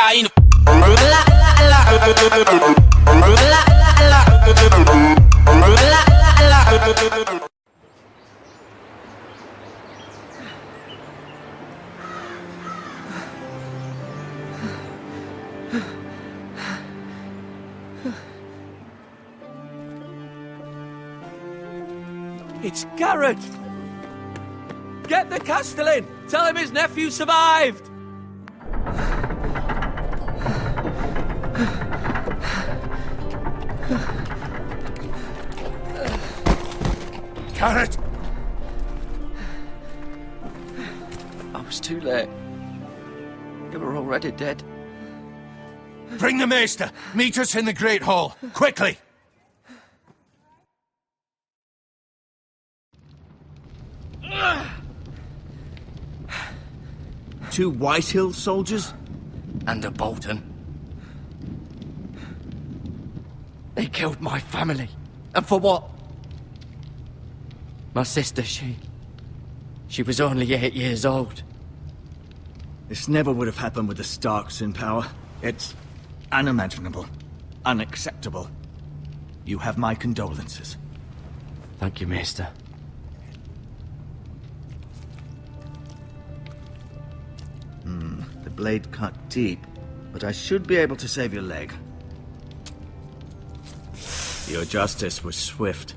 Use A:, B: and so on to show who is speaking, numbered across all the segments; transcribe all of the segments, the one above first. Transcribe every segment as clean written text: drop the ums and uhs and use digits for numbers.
A: fine.
B: It's Gared! Get the Castellan! Tell him his nephew survived!
C: Gared!
B: I was too late. They were already dead.
C: Bring the maester! Meet us in the Great Hall, quickly!
D: Two Whitehill soldiers?
B: And a Bolton. They killed my family. And for what? My sister, she was only 8 years old.
D: This never would have happened with the Starks in power. It's unimaginable. Unacceptable. You have my condolences.
B: Thank you, Maester.
D: The blade cut deep, but I should be able to save your leg. Your justice was swift.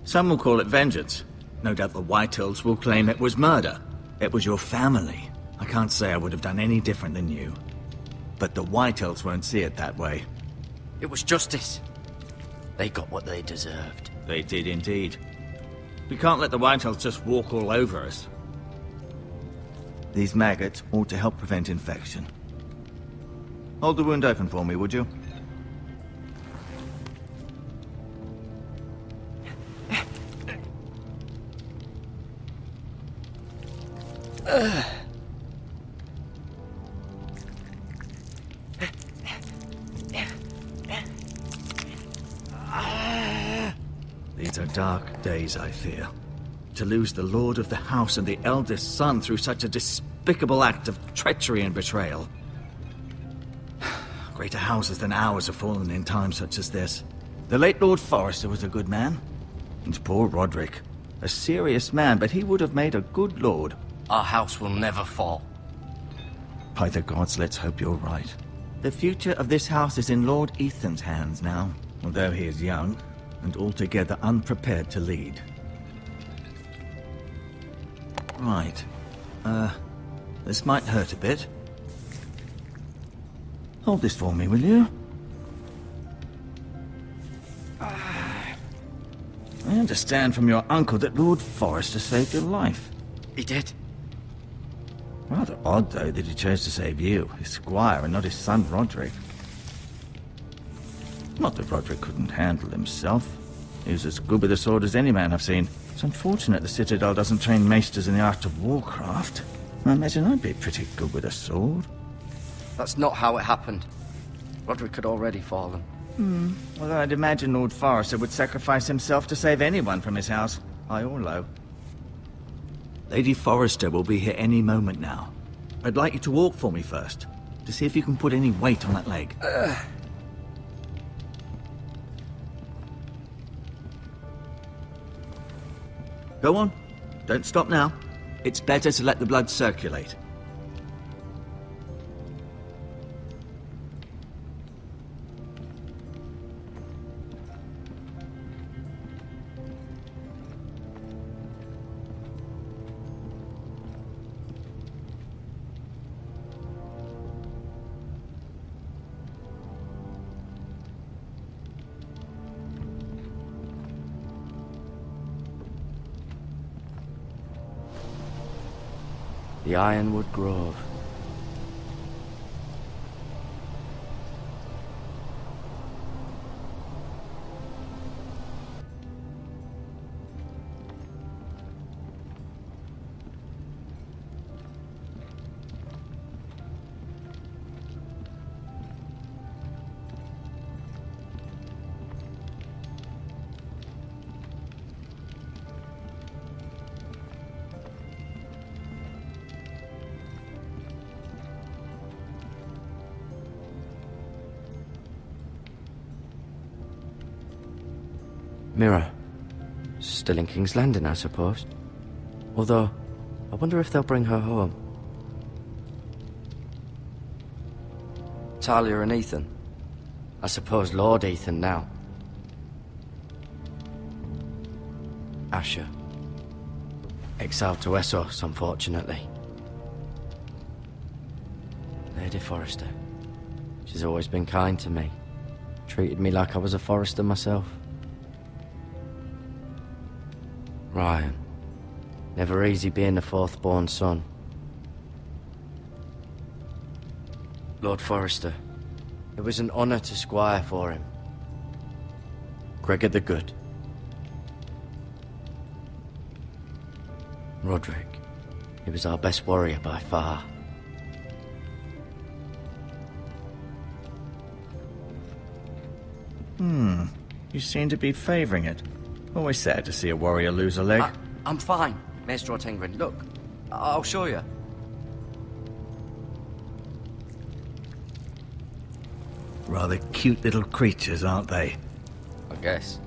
D: Some will call it vengeance. No doubt the Whitehills will claim it was murder. It was your family. I can't say I would have done any different than you. But the Whitehills won't see it that way.
B: It was justice. They got what they deserved.
D: They did indeed. We can't let the Whitehills just walk all over us. These maggots ought to help prevent infection. Hold the wound open for me, would you? These are dark days, I fear. To lose the lord of the house and the eldest son through such a despicable act of treachery and betrayal. Greater houses than ours have fallen in times such as this. The late Lord Forrester was a good man. And poor Rodrik. A serious man, but he would have made a good lord.
B: Our house will never fall.
D: By the gods, let's hope you're right. The future of this house is in Lord Ethan's hands now, although he is young and altogether unprepared to lead. Right. This might hurt a bit. Hold this for me, will you? I understand from your uncle that Lord Forrester saved your life.
B: He did.
D: Rather odd, though, that he chose to save you, his squire, and not his son Rodrik. Not that Rodrik couldn't handle himself. He was as good with a sword as any man I've seen. It's unfortunate the Citadel doesn't train maesters in the art of warcraft. I imagine I'd be pretty good with a sword.
B: That's not how it happened. Rodrik had already fallen.
D: Although I'd imagine Lord Forrester would sacrifice himself to save anyone from his house, high or low. Lady Forrester will be here any moment now. I'd like you to walk for me first, to see if you can put any weight on that leg. Go on. Don't stop now. It's better to let the blood circulate.
B: The Ironwood Grove.
A: Mira. Still in King's Landing, I suppose. Although, I wonder if they'll bring her home. Talia and Ethan. I suppose Lord Ethan now. Asher. Exiled to Essos, unfortunately. Lady Forrester. She's always been kind to me. Treated me like I was a Forrester myself. Ryon. Never easy being the fourth-born son. Lord Forrester. It was an honor to squire for him. Gregor the Good. Rodrik. He was our best warrior by far.
D: You seem to be favoring it. Always sad to see a warrior lose a leg.
A: I'm fine, Maester Ortengrin. Look, I'll show you.
D: Rather cute little creatures, aren't they?
A: I guess.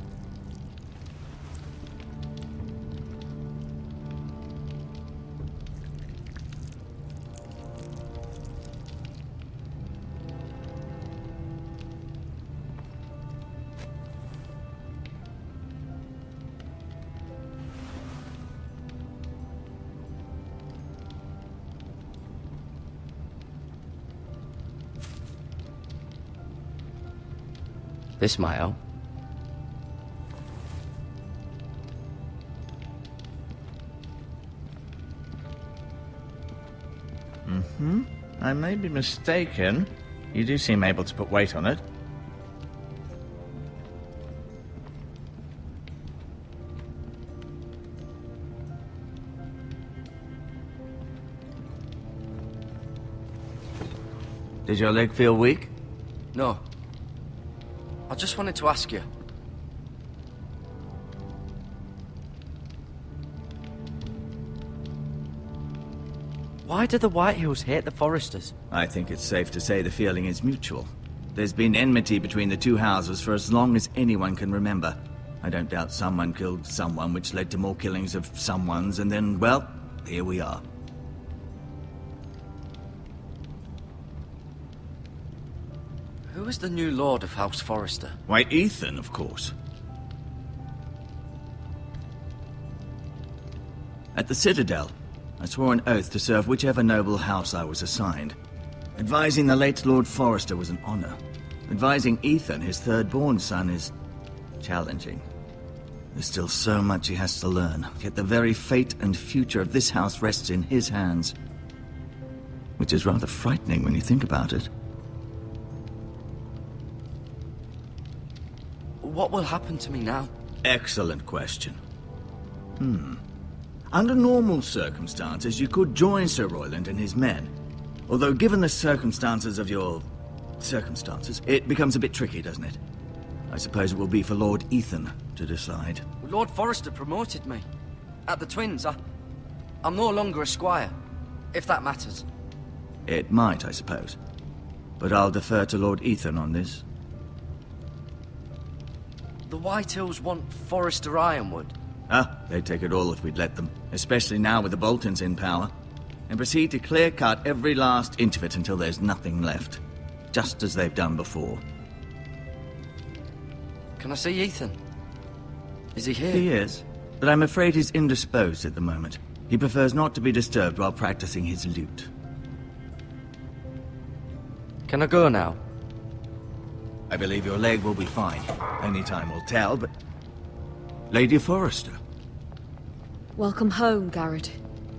A: This might help.
D: I may be mistaken. You do seem able to put weight on it. Did your leg feel weak?
A: No. I just wanted to ask you. Why do the Whitehills hate the Forresters?
D: I think it's safe to say the feeling is mutual. There's been enmity between the two houses for as long as anyone can remember. I don't doubt someone killed someone, which led to more killings of someones, and then, well, here we are.
A: Who is the new Lord of House Forrester?
D: Why, Ethan, of course. At the Citadel, I swore an oath to serve whichever noble house I was assigned. Advising the late Lord Forrester was an honor. Advising Ethan, his third-born son, is challenging. There's still so much he has to learn, yet the very fate and future of this house rests in his hands. Which is rather frightening when you think about it.
A: What will happen to me now?
D: Excellent question. Under normal circumstances, you could join Sir Royland and his men. Although given the circumstances of your... circumstances, it becomes a bit tricky, doesn't it? I suppose it will be for Lord Ethan to decide.
A: Lord Forrester promoted me. At the Twins, I'm no longer a squire, if that matters.
D: It might, I suppose. But I'll defer to Lord Ethan on this.
A: The Whitehills want Forrester Ironwood.
D: They'd take it all if we'd let them. Especially now with the Boltons in power. And proceed to clear-cut every last inch of it until there's nothing left. Just as they've done before.
A: Can I see Ethan? Is he here?
D: He is. But I'm afraid he's indisposed at the moment. He prefers not to be disturbed while practicing his lute.
A: Can I go now?
D: I believe your leg will be fine. Only time will tell, but... Lady Forrester.
E: Welcome home, Gared.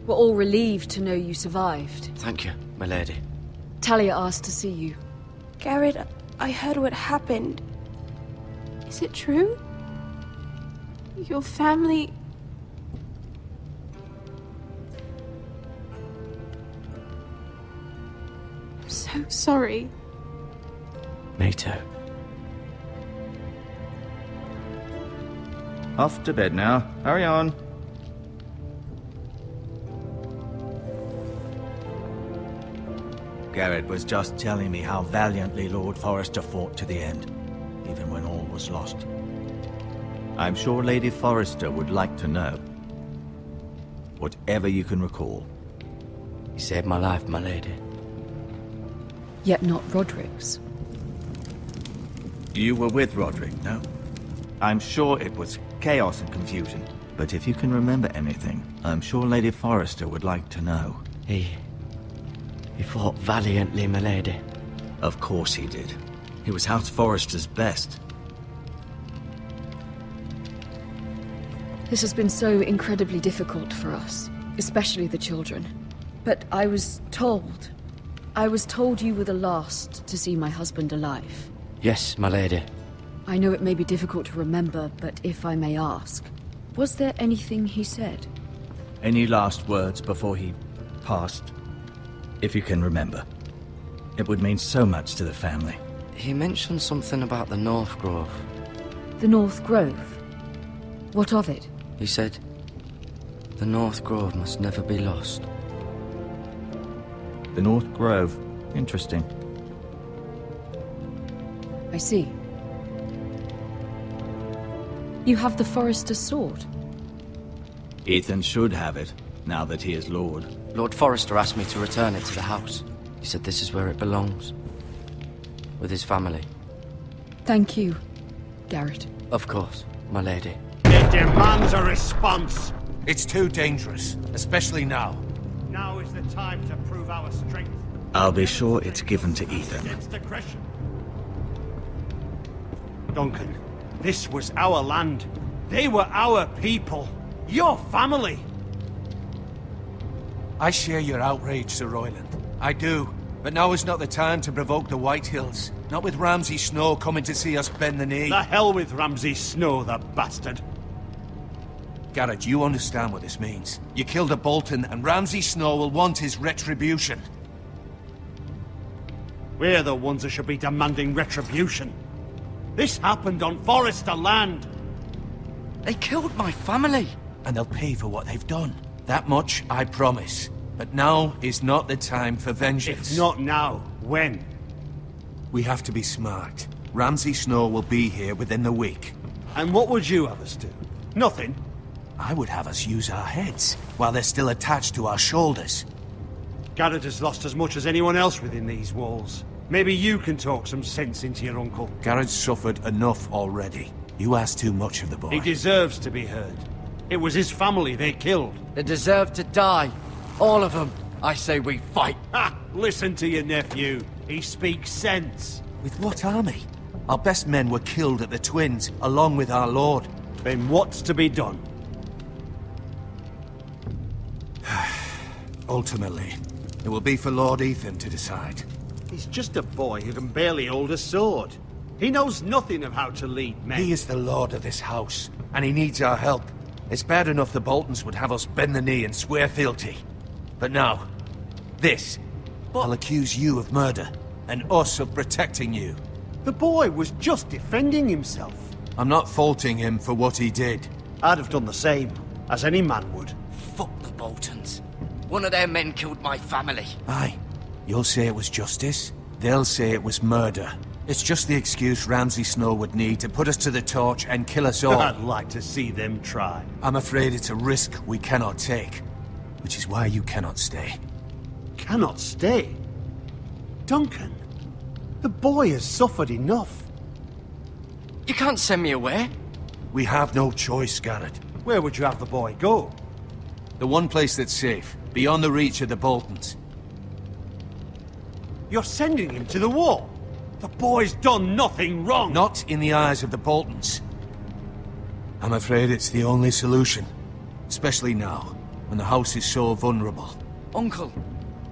E: We're all relieved to know you survived.
A: Thank you, my lady.
E: Talia asked to see you.
F: Gared, I heard what happened. Is it true? Your family... I'm so sorry.
A: Me too.
D: Off to bed now. Hurry on. Gared was just telling me how valiantly Lord Forrester fought to the end, even when all was lost. I'm sure Lady Forrester would like to know. Whatever you can recall.
A: You saved my life, my lady.
E: Yet not Rodrik's.
D: You were with Rodrik, no? I'm sure it was chaos and confusion. But if you can remember anything, I'm sure Lady Forrester would like to know.
A: He fought valiantly, my lady.
D: Of course he did. He was House Forrester's best.
E: This has been so incredibly difficult for us, especially the children. But I was told you were the last to see my husband alive.
A: Yes, my lady.
E: I know it may be difficult to remember, but if I may ask, was there anything he said?
D: Any last words before he passed? If you can remember. It would mean so much to the family.
A: He mentioned something about the North Grove.
E: The North Grove? What of it?
A: He said, the North Grove must never be lost.
D: The North Grove. Interesting.
E: I see. You have the Forrester's sword.
D: Ethan should have it, now that he is Lord.
A: Lord Forrester asked me to return it to the house. He said this is where it belongs. With his family.
E: Thank you, Gared.
A: Of course, my lady.
G: It demands a response.
C: It's too dangerous, especially now.
G: Now is the time to prove our strength.
D: I'll be sure it's given to Ethan.
G: Against aggression. Duncan, this was our land. They were our people. Your family.
C: I share your outrage, Sir Royland. I do. But now is not the time to provoke the Whitehills. Not with Ramsay Snow coming to see us bend the knee.
G: The hell with Ramsay Snow, the bastard.
C: Gared, you understand what this means. You killed a Bolton, and Ramsay Snow will want his retribution.
G: We're the ones that should be demanding retribution. This happened on Forrester land.
A: They killed my family.
C: And they'll pay for what they've done. That much, I promise. But now is not the time for vengeance.
G: If not now, when?
C: We have to be smart. Ramsay Snow will be here within the week.
G: And what would you have us do? Nothing.
C: I would have us use our heads, while they're still attached to our shoulders.
G: Gared has lost as much as anyone else within these walls. Maybe you can talk some sense into your uncle.
C: Gared's suffered enough already. You ask too much of the boy.
G: He deserves to be heard. It was his family they killed.
A: They deserve to die. All of them. I say we fight.
G: Ha! Listen to your nephew. He speaks sense.
C: With what army? Our best men were killed at the Twins, along with our lord.
G: Then what's to be done?
C: Ultimately, it will be for Lord Ethan to decide.
G: He's just a boy who can barely hold a sword. He knows nothing of how to lead men.
C: He is the lord of this house, and he needs our help. It's bad enough the Boltons would have us bend the knee and swear fealty. But now, this. I'll accuse you of murder, and us of protecting you.
G: The boy was just defending himself.
C: I'm not faulting him for what he did.
G: I'd have done the same, as any man would.
A: Fuck the Boltons. One of their men killed my family.
C: Aye. You'll say it was justice. They'll say it was murder. It's just the excuse Ramsay Snow would need to put us to the torch and kill us all.
G: I'd like to see them try.
C: I'm afraid it's a risk we cannot take. Which is why you cannot stay.
G: Cannot stay? Duncan, the boy has suffered enough.
A: You can't send me away.
C: We have no choice, Gared.
G: Where would you have the boy go?
C: The one place that's safe, beyond the reach of the Boltons.
G: You're sending him to the wall. The boy's done nothing wrong.
C: Not in the eyes of the Boltons. I'm afraid it's the only solution. Especially now, when the house is so vulnerable.
A: Uncle,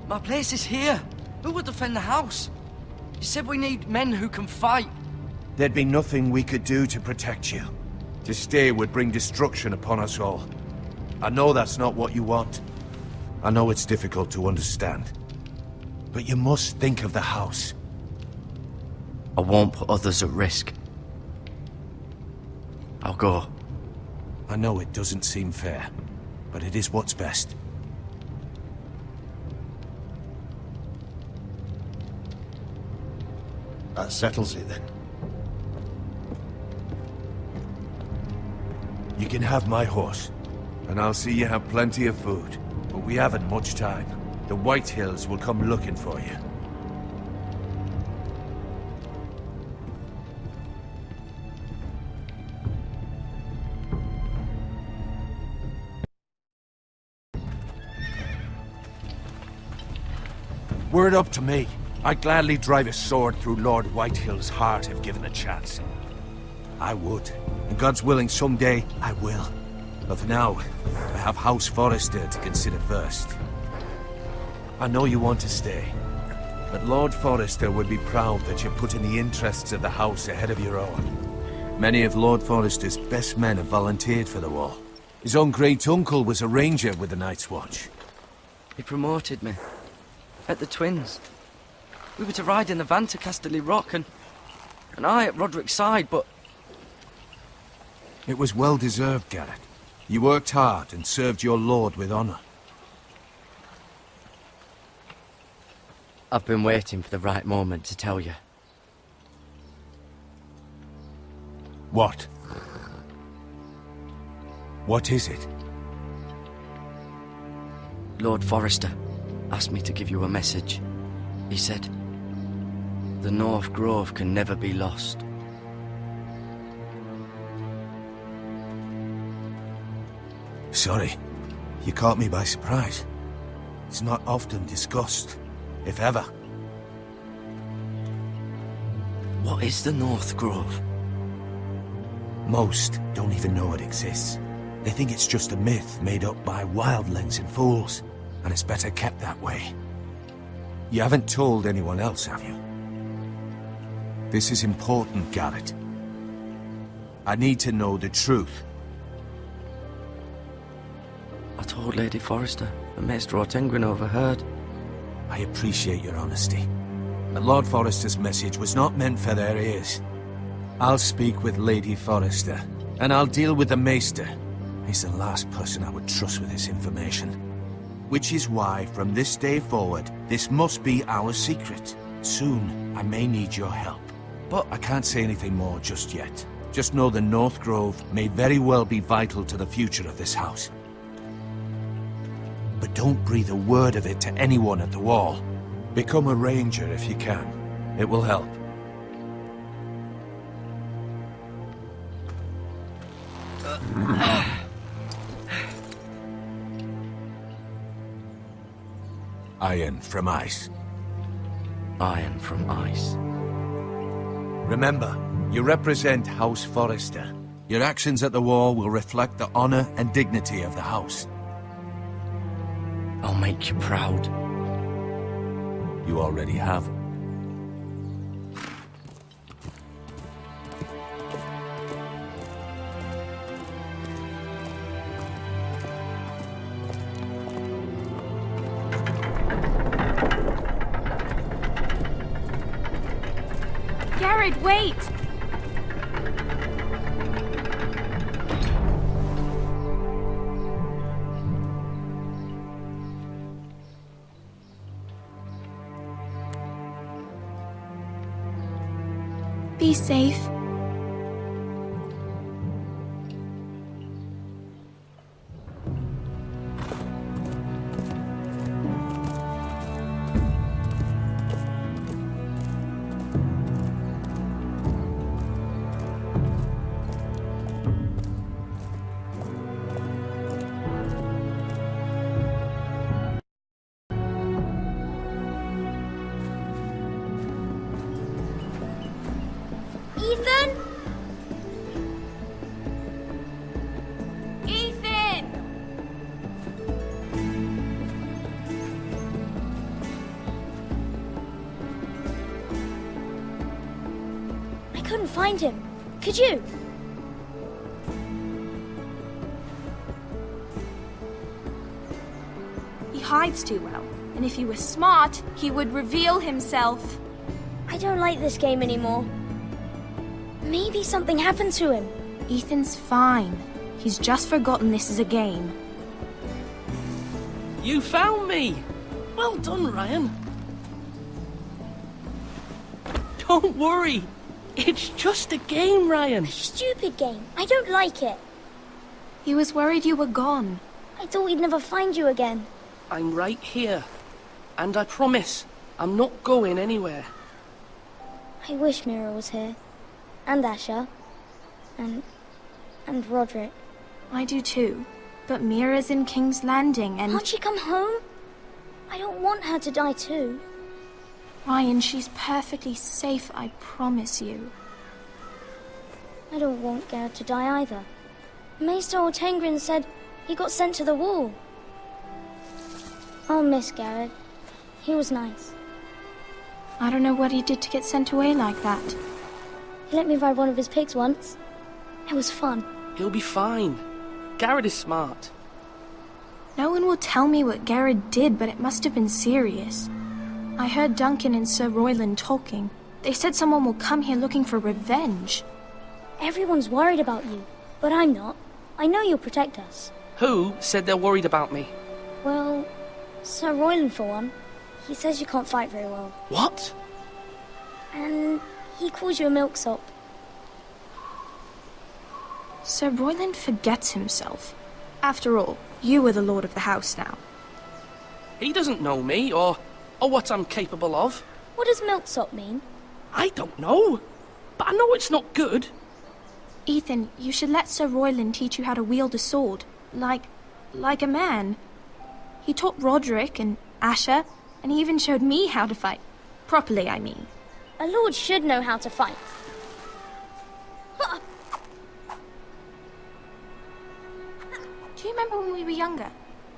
A: my place is here. Who will defend the house? You said we need men who can fight.
C: There'd be nothing we could do to protect you. To stay would bring destruction upon us all. I know that's not what you want. I know it's difficult to understand. But you must think of the house.
A: I won't put others at risk. I'll go.
C: I know it doesn't seem fair, but it is what's best.
G: That settles it then.
C: You can have my horse, and I'll see you have plenty of food. But we haven't much time. The Whitehills will come looking for you. Were it up to me, I'd gladly drive a sword through Lord Whitehill's heart if given a chance. I would. And God's willing, someday I will. But for now, I have House Forrester to consider first. I know you want to stay, but Lord Forrester would be proud that you're putting the interests of the house ahead of your own. Many of Lord Forrester's best men have volunteered for the war. His own great-uncle was a ranger with the Night's Watch.
B: He promoted me. At the Twins. We were to ride in the van to Casterly Rock, and I at Rodrik's side, but...
C: It was well-deserved, Gared. You worked hard and served your lord with honor.
A: I've been waiting for the right moment to tell you.
C: What? What is it?
A: Lord Forrester asked me to give you a message. He said, the North Grove can never be lost.
C: Sorry, you caught me by surprise. It's not often discussed, if ever.
A: What is the North Grove?
C: Most don't even know it exists. They think it's just a myth made up by wildlings and fools, and it's better kept that way. You haven't told anyone else, have you? This is important, Gared. I need to know the truth.
A: I told Lady Forrester, but Maester Ortengrin overheard.
C: I appreciate your honesty. But Lord Forrester's message was not meant for their ears. I'll speak with Lady Forrester, and I'll deal with the Maester. He's the last person I would trust with this information. Which is why, from this day forward, this must be our secret. Soon, I may need your help. But I can't say anything more just yet. Just know the North Grove may very well be vital to the future of this house. But don't breathe a word of it to anyone at the wall. Become a ranger if you can. It will help. Iron from ice.
A: Iron from ice.
C: Remember, you represent House Forrester. Your actions at the wall will reflect the honor and dignity of the house.
A: I'll make you proud.
C: You already have.
F: Gared, wait! Be safe.
H: Ethan?
F: Ethan!
H: I couldn't find him. Could you?
F: He hides too well, and if he was smart, he would reveal himself.
H: I don't like this game anymore. Maybe something happened to him.
F: Ethan's fine. He's just forgotten this is a game.
B: You found me! Well done, Ryon. Don't worry. It's just a game, Ryon.
H: Stupid game. I don't like it.
F: He was worried you were gone.
H: I thought we'd never find you again.
B: I'm right here. And I promise, I'm not going anywhere.
H: I wish Mira was here. And Asher. And Rodrik.
F: I do too. But Mira's in King's Landing and...
H: Can't she come home? I don't want her to die too.
F: Ryon, she's perfectly safe, I promise you.
H: I don't want Gared to die either. Maester Ortengrin said he got sent to the wall. I'll miss Gared. He was nice.
F: I don't know what he did to get sent away like that.
H: He let me ride one of his pigs once. It was fun.
B: He'll be fine. Gared is smart.
F: No one will tell me what Gared did, but it must have been serious. I heard Duncan and Sir Royland talking. They said someone will come here looking for revenge.
H: Everyone's worried about you, but I'm not. I know you'll protect us.
B: Who said they're worried about me?
H: Well, Sir Royland for one. He says you can't fight very well.
B: What?
H: And he calls you a milksop.
F: Sir Royland forgets himself. After all, you are the lord of the house now.
B: He doesn't know me, or what I'm capable of.
H: What does milksop mean?
B: I don't know, but I know it's not good.
F: Ethan, you should let Sir Royland teach you how to wield a sword, like a man. He taught Rodrik and Asher, and he even showed me how to fight. Properly, I mean.
H: A lord should know how to fight.
F: Do you remember when we were younger?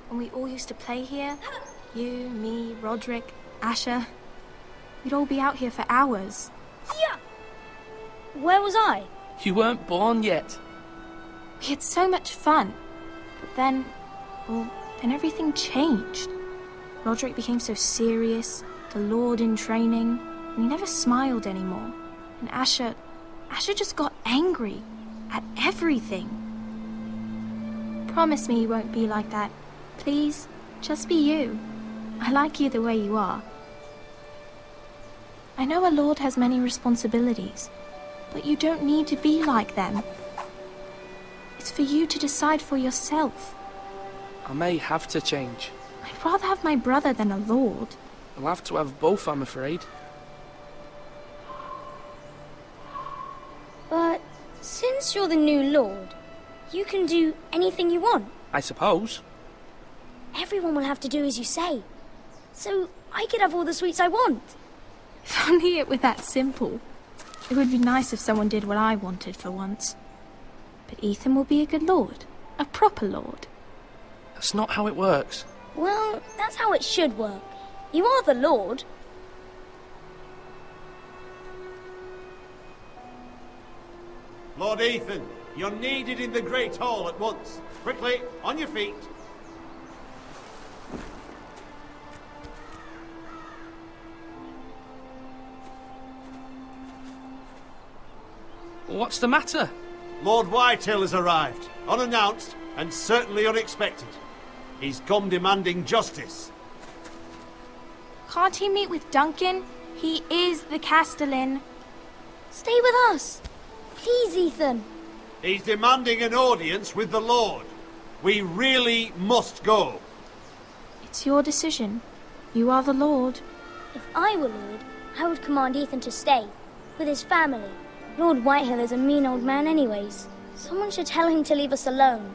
F: When we all used to play here? You, me, Rodrik, Asher. We'd all be out here for hours.
H: Yeah. Where was I?
B: You weren't born yet.
F: We had so much fun. But then everything changed. Rodrik became so serious, the Lord in training, and he never smiled anymore. And Asher just got angry at everything. Promise me you won't be like that. Please, just be you. I like you the way you are. I know a lord has many responsibilities, but you don't need to be like them. It's for you to decide for yourself.
B: I may have to change.
F: I'd rather have my brother than a lord.
B: I'll have to have both, I'm afraid.
H: But since you're the new lord, you can do anything you want.
B: I suppose.
H: Everyone will have to do as you say. So I could have all the sweets I want.
F: If only it were that simple. It would be nice if someone did what I wanted for once. But Ethan will be a good lord. A proper lord.
B: That's not how it works.
H: Well, that's how it should work. You are the lord.
G: Lord Ethan, you're needed in the Great Hall at once. Quickly, on your feet.
B: What's the matter?
G: Lord Whitehill has arrived, unannounced and certainly unexpected. He's come demanding justice.
F: Can't he meet with Duncan? He is the Castellan.
H: Stay with us. Please, Ethan.
G: He's demanding an audience with the Lord. We really must go.
F: It's your decision. You are the lord.
H: If I were lord, I would command Ethan to stay, with his family. Lord Whitehill is a mean old man anyways. Someone should tell him to leave us alone.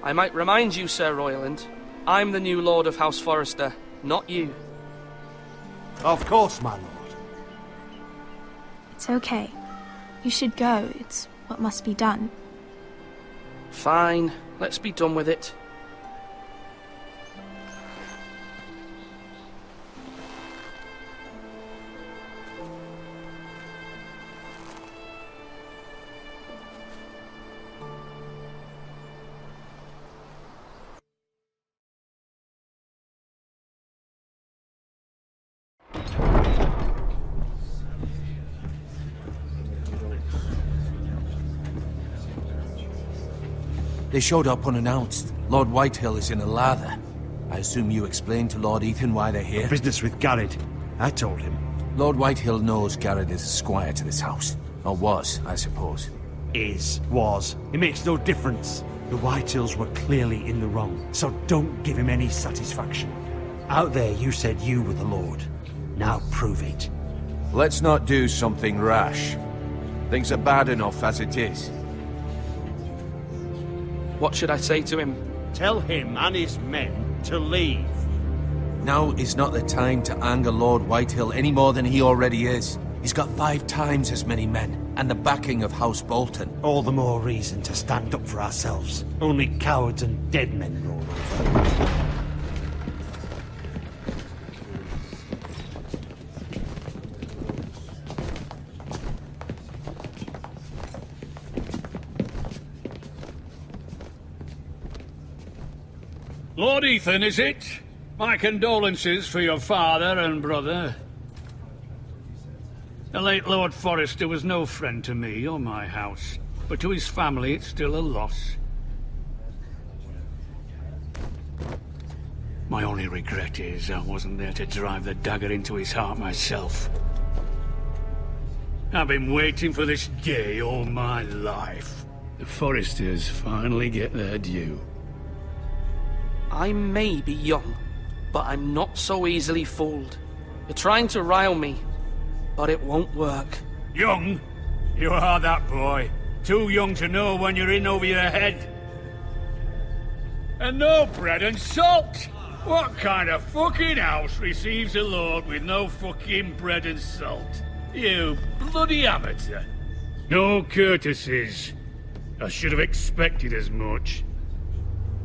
B: I might remind you, Sir Royland. I'm the new Lord of House Forrester, not you.
G: Of course, my lord.
F: It's okay. You should go. It's what must be done.
B: Fine. Let's be done with it.
C: They showed up unannounced. Lord Whitehill is in a lather. I assume you explained to Lord Ethan why they're here?
G: Business with Gared. I told him.
C: Lord Whitehill knows Gared is a squire to this house. Or was, I suppose.
G: Was. It makes no difference. The Whitehills were clearly in the wrong, so don't give him any satisfaction. Out there you said you were the Lord. Now prove it.
C: Let's not do something rash. Things are bad enough as it is.
B: What should I say to him?
G: Tell him and his men to leave.
C: Now is not the time to anger Lord Whitehill any more than he already is. He's got 5 times as many men, and the backing of House Bolton.
G: All the more reason to stand up for ourselves. Only cowards and dead men roll over.
I: Lord Ethan, is it? My condolences for your father and brother. The late Lord Forrester was no friend to me or my house, but to his family it's still a loss. My only regret is I wasn't there to drive the dagger into his heart myself. I've been waiting for this day all my life. The Forresters finally get their due.
B: I may be young, but I'm not so easily fooled. You're trying to rile me, but it won't work.
I: Young? You are that boy. Too young to know when you're in over your head. And no bread and salt! What kind of fucking house receives a lord with no fucking bread and salt? You bloody amateur. No courtesies. I should have expected as much.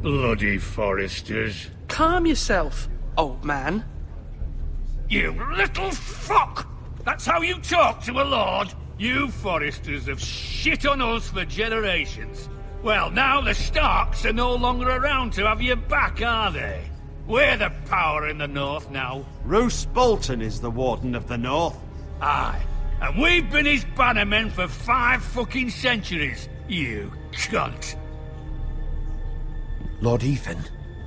I: Bloody Forresters.
B: Calm yourself, old man.
I: You little fuck! That's how you talk to a lord? You Forresters have shit on us for generations. Well, now the Starks are no longer around to have your back, are they? We're the power in the north now.
G: Roose Bolton is the Warden of the North.
I: Aye, and we've been his bannermen for 5 fucking centuries, you cunt.
C: Lord Ethan,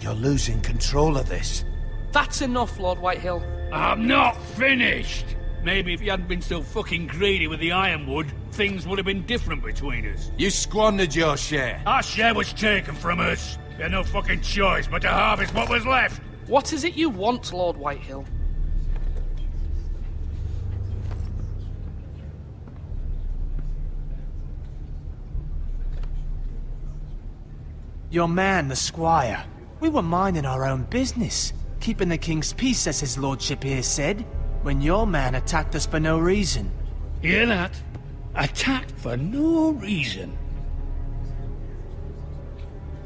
C: you're losing control of this.
B: That's enough, Lord Whitehill.
I: I'm not finished! Maybe if you hadn't been so fucking greedy with the Ironwood, things would have been different between us.
C: You squandered your share.
I: Our share was taken from us. We had no fucking choice but to harvest what was left.
B: What is it you want, Lord Whitehill?
J: Your man, the squire. We were minding our own business, keeping the king's peace, as his lordship here said, when your man attacked us for no reason.
I: Hear that? Attacked for no reason.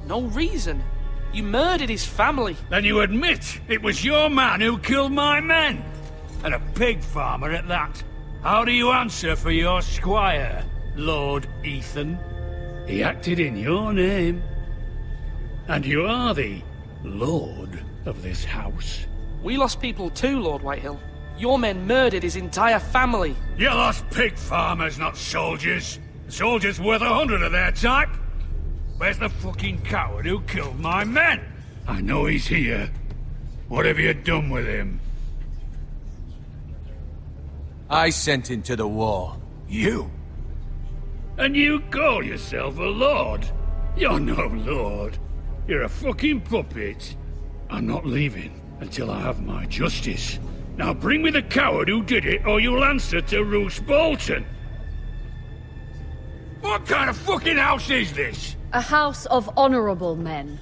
B: No reason? You murdered his family.
I: Then you admit it was your man who killed my men? And a pig farmer at that. How do you answer for your squire, Lord Ethan? He acted in your name. And you are the lord of this house.
B: We lost people too, Lord Whitehill. Your men murdered his entire family.
I: You lost pig farmers, not soldiers. Soldiers worth 100 of their type. Where's the fucking coward who killed my men? I know he's here. What have you done with him?
C: I sent him to the war.
I: You? And you call yourself a lord? You're no lord. You're a fucking puppet. I'm not leaving until I have my justice. Now bring me the coward who did it, or you'll answer to Roose Bolton. What kind of fucking house is this?
E: A house of honorable men.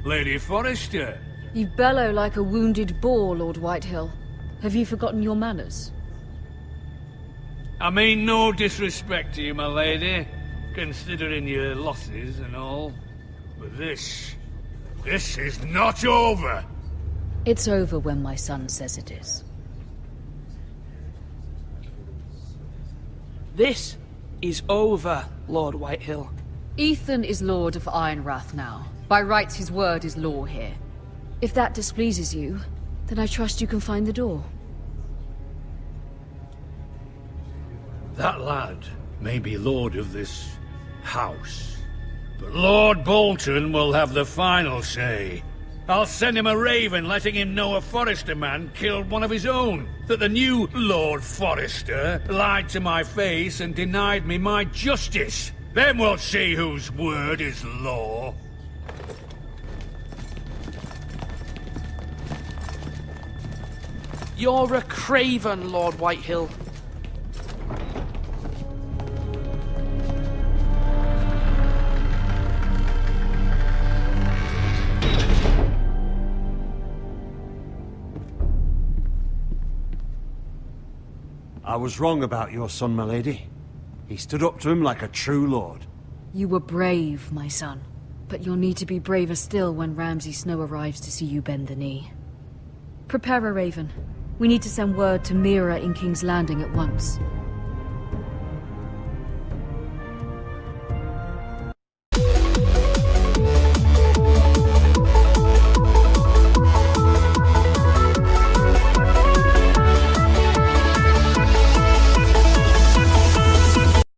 I: Lady Forrester.
E: You bellow like a wounded boar, Lord Whitehill. Have you forgotten your manners?
I: I mean no disrespect to you, my lady, considering your losses and all. But this is not over.
E: It's over when my son says it is.
B: This is over, Lord Whitehill.
E: Ethan is Lord of Ironrath now. By rights, his word is law here. If that displeases you, then I trust you can find the door.
I: That lad may be lord of this house, but Lord Bolton will have the final say. I'll send him a raven letting him know a Forrester man killed one of his own. That the new Lord Forrester lied to my face and denied me my justice. Then we'll see whose word is law.
B: You're a craven, Lord Whitehill.
G: I was wrong about your son, my lady. He stood up to him like a true lord.
E: You were brave, my son. But you'll need to be braver still when Ramsay Snow arrives to see you bend the knee. Prepare a raven. We need to send word to Mira in King's Landing at once.